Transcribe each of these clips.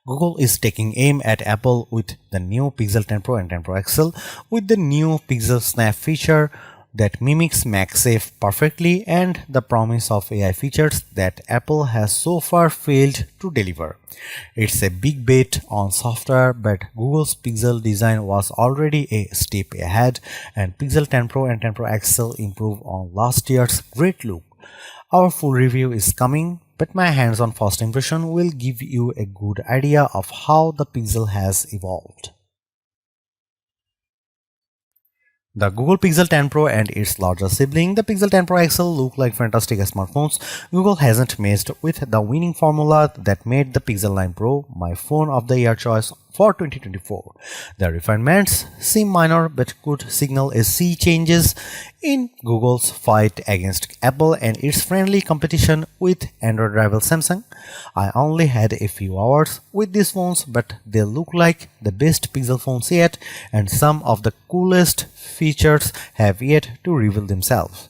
Google is taking aim at Apple with the new Pixel 10 Pro and 10 Pro XL with the new PixelSnap feature that mimics MagSafe perfectly and the promise of AI features that Apple has so far failed to deliver. It's a big bet on software, but Google's Pixel design was already a step ahead, and Pixel 10 Pro and 10 Pro XL improve on last year's great look. Our full review is coming, but my hands-on first impression will give you a good idea of how the Pixel has evolved. The Google Pixel 10 Pro and its larger sibling, the Pixel 10 Pro XL, look like fantastic smartphones. Google hasn't messed with the winning formula that made the Pixel 9 Pro my phone of the year choice for 2024. The refinements seem minor but could signal a sea changes in Google's fight against Apple and its friendly competition with Android rival Samsung. I only had a few hours with these phones, but they look like the best Pixel phones yet, and some of the coolest features have yet to reveal themselves.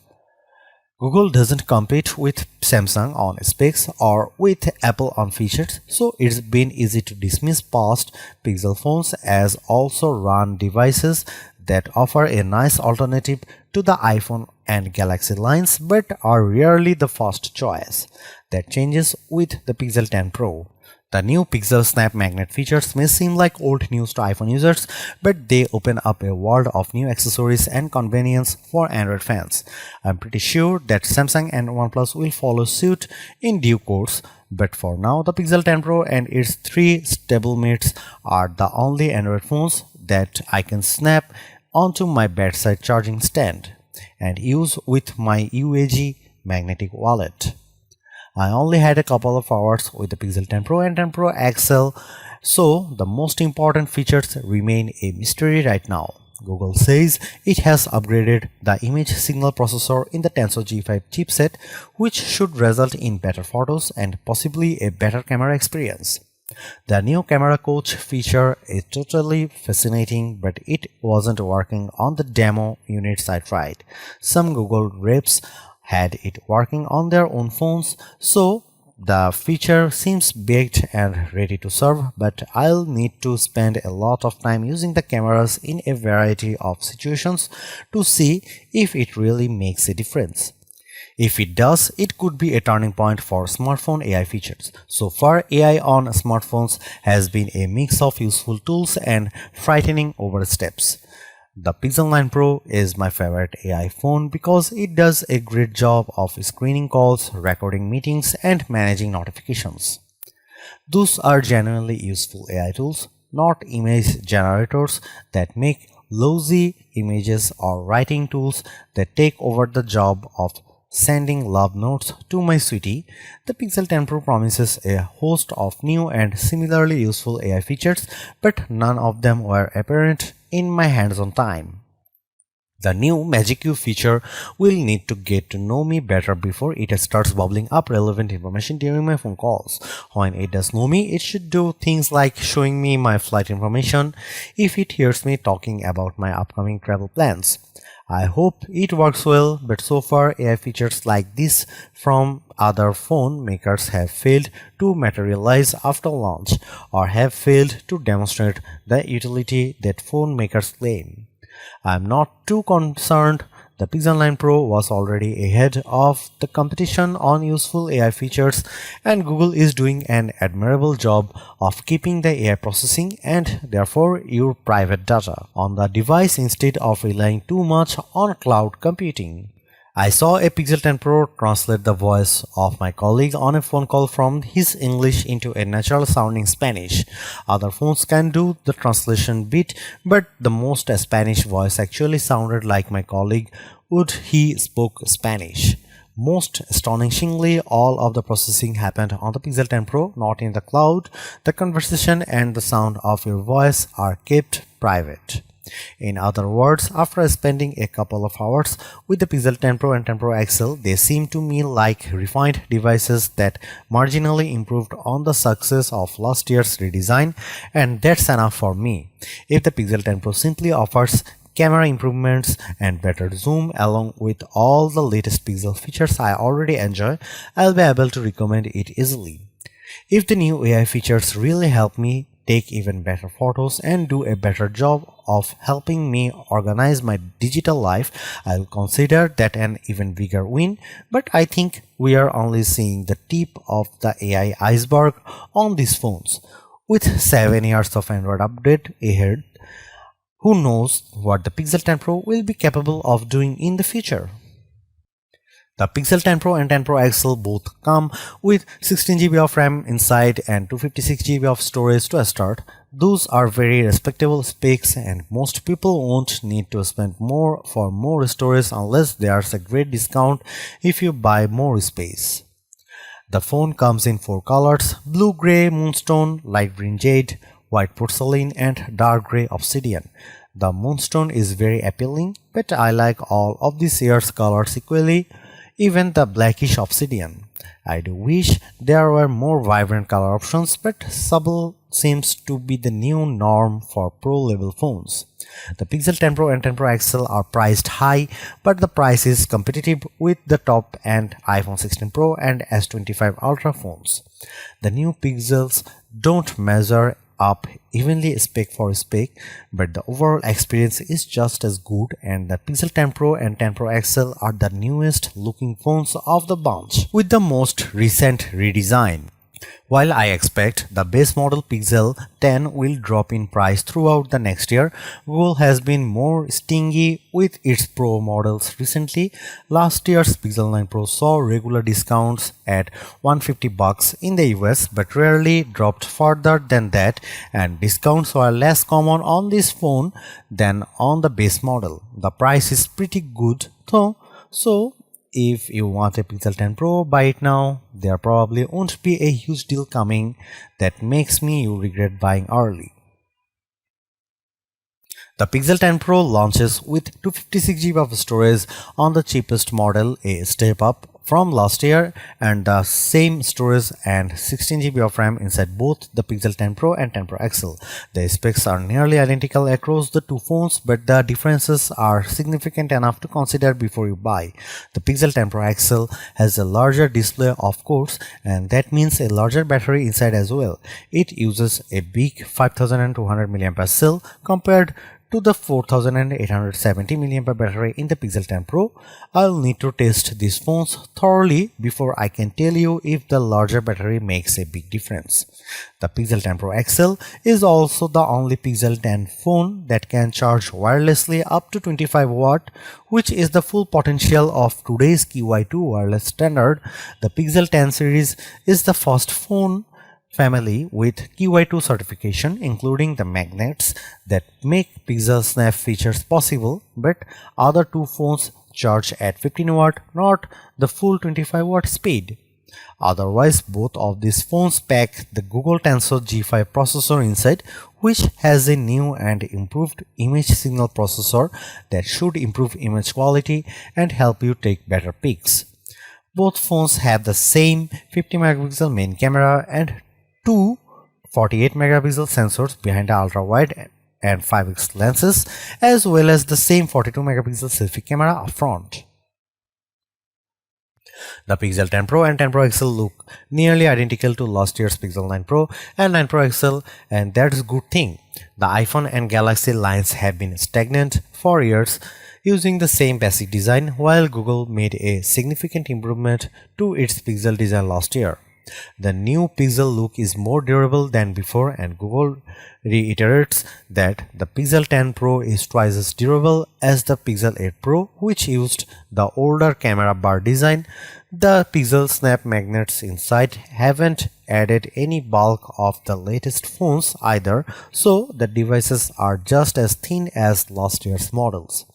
Google doesn't compete with Samsung on specs or with Apple on features, so it's been easy to dismiss past Pixel phones as also run devices that offer a nice alternative to the iPhone and Galaxy lines but are rarely the first choice. That changes with the Pixel 10 Pro. The new PixelSnap Magnet features may seem like old news to iPhone users, but they open up a world of new accessories and convenience for Android fans. I'm pretty sure that Samsung and OnePlus will follow suit in due course, but for now the Pixel 10 Pro and its three stablemates are the only Android phones that I can snap onto my bedside charging stand and use with my UAG magnetic wallet. I only had a couple of hours with the Pixel 10 Pro and 10 Pro XL, so the most important features remain a mystery right now. Google says it has upgraded the image signal processor in the Tensor G5 chipset, which should result in better photos and possibly a better camera experience. The new camera coach feature is totally fascinating, but it wasn't working on the demo units I tried. Some Google reps had it working on their own phones, so the feature seems baked and ready to serve, but I'll need to spend a lot of time using the cameras in a variety of situations to see if it really makes a difference. If it does, it could be a turning point for smartphone AI features. So far, AI on smartphones has been a mix of useful tools and frightening oversteps. The Pixel 9 Pro is my favorite AI phone because it does a great job of screening calls, recording meetings, and managing notifications. Those are genuinely useful AI tools, not image generators that make lousy images or writing tools that take over the job of sending love notes to my sweetie. The Pixel 10 Pro promises a host of new and similarly useful AI features, but none of them were apparent in my hands-on time. The new Magic Cube feature will need to get to know me better before it starts bubbling up relevant information during my phone calls. When it does know me, it should do things like showing me my flight information if it hears me talking about my upcoming travel plans. I hope it works well, but so far AI features like this from other phone makers have failed to materialize after launch or have failed to demonstrate the utility that phone makers claim. I am not too concerned. The Pixel 9 Pro was already ahead of the competition on useful AI features, and Google is doing an admirable job of keeping the AI processing and therefore your private data on the device instead of relying too much on cloud computing. I saw a Pixel 10 Pro translate the voice of my colleague on a phone call from his English into a natural sounding Spanish. Other phones can do the translation bit, but the most Spanish voice actually sounded like my colleague would he spoke Spanish. Most astonishingly, all of the processing happened on the Pixel 10 Pro, not in the cloud. The conversation and the sound of your voice are kept private. In other words, after spending a couple of hours with the Pixel 10 Pro and 10 Pro XL, they seem to me like refined devices that marginally improved on the success of last year's redesign, and that's enough for me. If the Pixel 10 Pro simply offers camera improvements and better zoom along with all the latest Pixel features I already enjoy, I'll be able to recommend it easily. If the new AI features really help me take even better photos and do a better job of helping me organize my digital life, I'll consider that an even bigger win. But I think we are only seeing the tip of the AI iceberg on these phones. With 7 years of Android update ahead, who knows what the Pixel 10 Pro will be capable of doing in the future. The Pixel 10 Pro and 10 Pro XL both come with 16GB of RAM inside and 256GB of storage to start. Those are very respectable specs and most people won't need to spend more for more storage unless there's a great discount if you buy more space. The phone comes in 4 colors: blue gray moonstone, light green jade, white porcelain and dark gray obsidian. The moonstone is very appealing, but I like all of these year's colors equally, even the blackish obsidian. I do wish there were more vibrant color options, but subtle seems to be the new norm for pro-level phones. The Pixel 10 Pro and 10 Pro XL are priced high, but the price is competitive with the top-end iPhone 16 Pro and S25 Ultra phones. The new Pixels don't measure up evenly spec for spec, but the overall experience is just as good, and the Pixel 10 Pro and 10 Pro XL are the newest looking phones of the bunch with the most recent redesign. While I expect the base model Pixel 10 will drop in price throughout the next year, Google has been more stingy with its Pro models recently. Last year's Pixel 9 Pro saw regular discounts at $150 in the US, but rarely dropped further than that, and discounts were less common on this phone than on the base model. The price is pretty good though, so if you want a Pixel 10 Pro, buy it now. There probably won't be a huge deal coming that makes you regret buying early. The Pixel 10 Pro launches with 256GB of storage on the cheapest model, a step up from last year, and the same storage and 16GB of RAM inside both the Pixel 10 Pro and 10 Pro XL. The specs are nearly identical across the two phones, but the differences are significant enough to consider before you buy. The Pixel 10 Pro XL has a larger display, of course, and that means a larger battery inside as well. It uses a big 5200 mAh cell compared to the 4870 mAh battery in the Pixel 10 Pro. I'll need to test these phones thoroughly before I can tell you if the larger battery makes a big difference. The Pixel 10 Pro XL is also the only Pixel 10 phone that can charge wirelessly up to 25 watt, which is the full potential of today's QI2 wireless standard. The Pixel 10 series is the first phone family with QI2 certification, including the magnets that make PixelSnap features possible, but other two phones charge at 15 watt, not the full 25 watt speed. Otherwise, both of these phones pack the Google Tensor G5 processor inside, which has a new and improved image signal processor that should improve image quality and help you take better pics. Both phones have the same 50 megapixel main camera and two 48 megapixel sensors behind the ultra-wide and 5x lenses, as well as the same 42 megapixel selfie camera up front. The Pixel 10 Pro and 10 Pro XL look nearly identical to last year's Pixel 9 Pro and 9 Pro XL, and that's a good thing. The iPhone and Galaxy lines have been stagnant for years, using the same basic design, while Google made a significant improvement to its Pixel design last year. The new Pixel look is more durable than before, and Google reiterates that the Pixel 10 Pro is twice as durable as the Pixel 8 Pro, which used the older camera bar design. The PixelSnap magnets inside haven't added any bulk of the latest phones either, so the devices are just as thin as last year's models.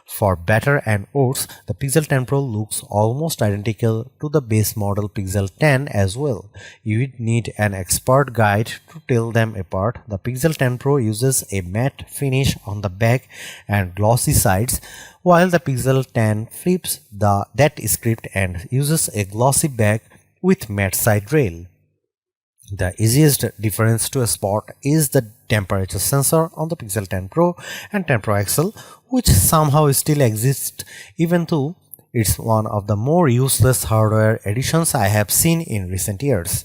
For better and worse, the Pixel 10 Pro looks almost identical to the base model Pixel 10 as well. You would need an expert guide to tell them apart. The Pixel 10 Pro uses a matte finish on the back and glossy sides, while the Pixel 10 flips that script and uses a glossy back with matte side rail. The easiest difference to spot is the temperature sensor on the Pixel 10 Pro and 10 Pro XL, which somehow still exists even though it's one of the more useless hardware additions I have seen in recent years.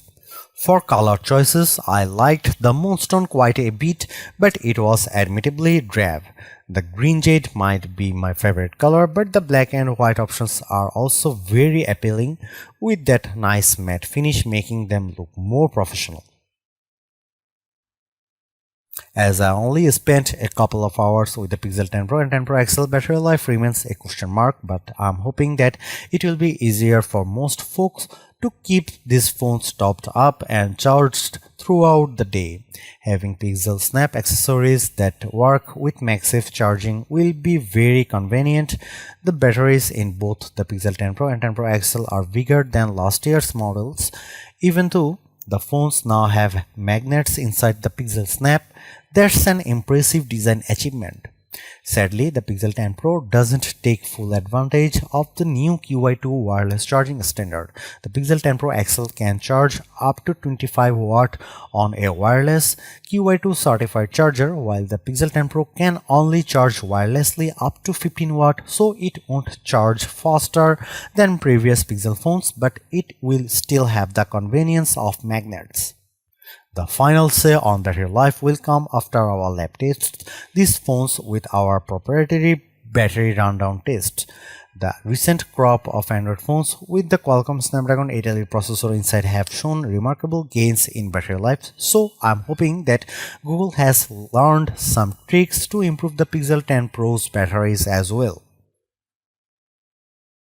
For color choices, I liked the moonstone quite a bit, but it was admittedly drab. The green jade might be my favorite color, but the black and white options are also very appealing, with that nice matte finish making them look more professional. As I only spent a couple of hours with the Pixel 10 Pro and 10 Pro XL, battery life remains a question mark, but I'm hoping that it will be easier for most folks to keep these phones topped up and charged throughout the day. Having PixelSnap accessories that work with MagSafe charging will be very convenient. The batteries in both the Pixel 10 Pro and 10 Pro XL are bigger than last year's models, even though the phones now have magnets inside the PixelSnap. That's an impressive design achievement. Sadly, the Pixel 10 Pro doesn't take full advantage of the new QI2 wireless charging standard. The Pixel 10 Pro XL can charge up to 25 watt on a wireless QI2 certified charger, while the Pixel 10 Pro can only charge wirelessly up to 15 watt, so it won't charge faster than previous Pixel phones, but it will still have the convenience of magnets. The final say on battery life will come after our lab tests these phones with our proprietary battery rundown test. The recent crop of Android phones with the Qualcomm Snapdragon 8 Elite processor inside have shown remarkable gains in battery life, so I'm hoping that Google has learned some tricks to improve the Pixel 10 Pro's batteries as well.